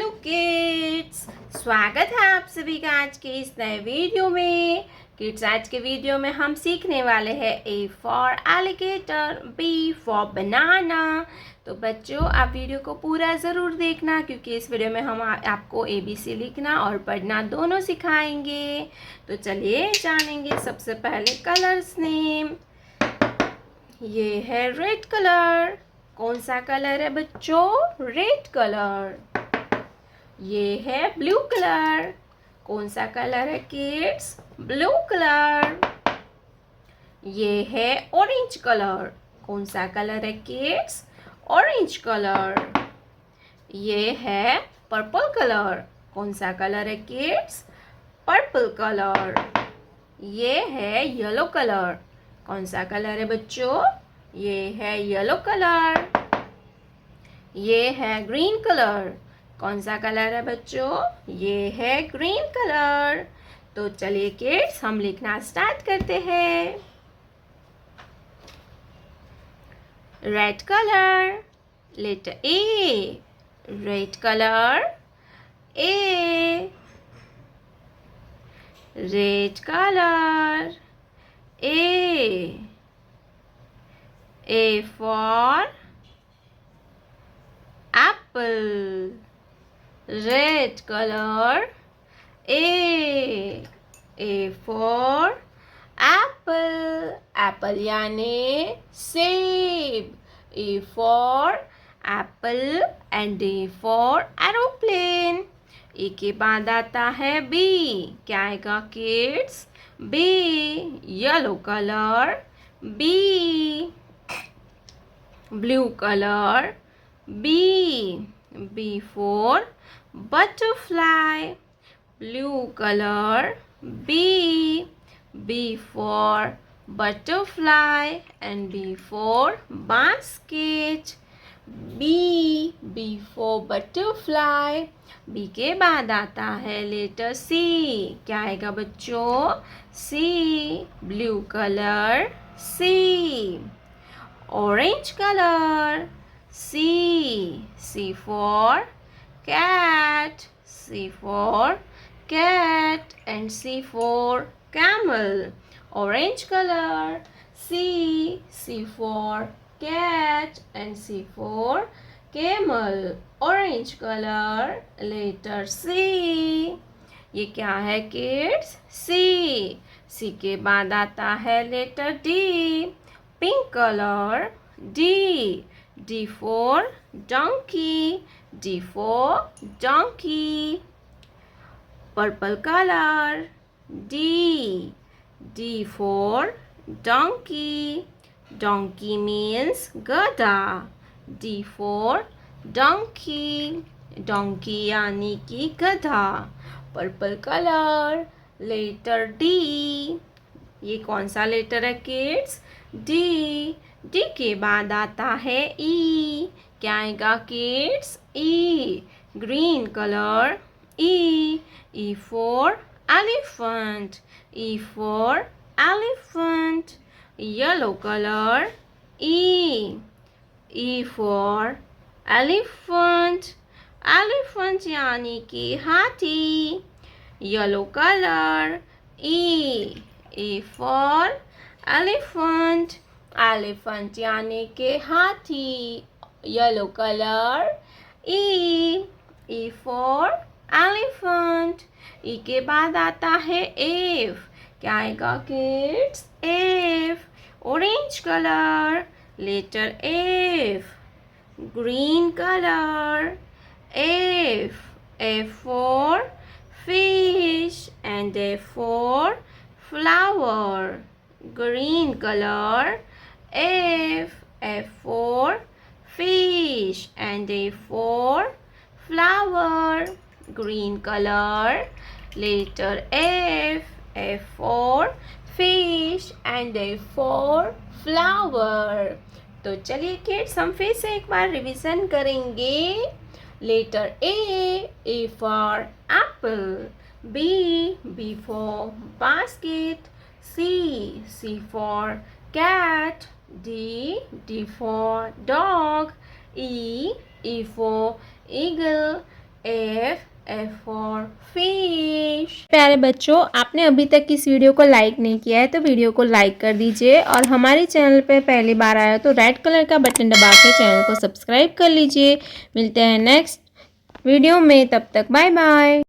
Hello kids, स्वागत है आप सभी का आज के इस नए वीडियो में। किड्स, आज के वीडियो में हम सीखने वाले हैं A for alligator, B for banana. तो बच्चों, आप वीडियो को पूरा ज़रूर देखना क्योंकि इस वीडियो में हम आपको ABC लिखना और पढ़ना दोनों सिखाएंगे। तो चलिए जानेंगे सबसे पहले कलर्स नेम। ये है रेड कलर। कौन सा कलर है बच्चों? Red colour. ये है ब्लू कलर। कौन सा कलर है किड्स? Blue colour. ये है ऑरेंज कलर। कौन सा कलर है किड्स? Orange colour. ये है पर्पल कलर। कौन सा कलर है किड्स? Purple colour. ये है येलो कलर। कौन सा कलर है बच्चों? ये है येलो कलर। ये है ग्रीन कलर। कौन सा कलर है बच्चों? ये है ग्रीन कलर। तो चलिए किड्स, हम लिखना स्टार्ट करते हैं। Red colour, letter A. Red colour, A. Red colour, A. A for apple. Red color, A. A for apple. Apple यानी सेब. A for apple and A for aeroplane. ए के बाद आता है बी. क्या आएगा kids? B. Yellow colour, B. Blue colour, B. B for butterfly. Blue color, B. B for butterfly and B for basket. B. B for butterfly. B के बाद आता है लेटर C. क्या आएगा बच्चों? C. Blue colour, C. Orange color, C. C for cat. C for cat and C for camel. Orange color, C. C for cat and C for camel. Orange color, letter C. ये क्या है kids? C. C के बाद आता है letter D. Pink color, D. D for donkey. D for donkey. Purple color, D. D for donkey. Donkey means गधा. D for donkey. Donkey यानी कि गधा. Purple color, letter D. ये कौन सा लेटर है किड्स? डी. डी के बाद आता है ई. क्या आएगा kids? E. Green colour, E. E for elephant. E for elephant. Yellow colour, E. E for elephant. Elephant यानी कि हाथी. Yellow colour, E. E for elephant. Elephant यानी के हाथी. Yellow colour, E. E for elephant. E के बाद आता है F. क्या आएगा kids? F. Orange color, letter F. Green color, F. F for fish and F for flower. Green color, F. F for fish and A for flower. Green color, letter F. F for fish and A for flower. तो चलिए kids, हम फिर से एक बार revision करेंगे. Letter A for apple. B. B for basket. C. C for cat. D. D for dog. E. E for eagle. F for fish। प्यारे बच्चों, आपने अभी तक इस वीडियो को लाइक नहीं किया है तो वीडियो को लाइक कर दीजिए और हमारे चैनल पे पहली बार आया तो रेड कलर का बटन दबा के चैनल को सब्सक्राइब कर लीजिए। मिलते हैं नेक्स्ट वीडियो में, तब तक बाय बाय।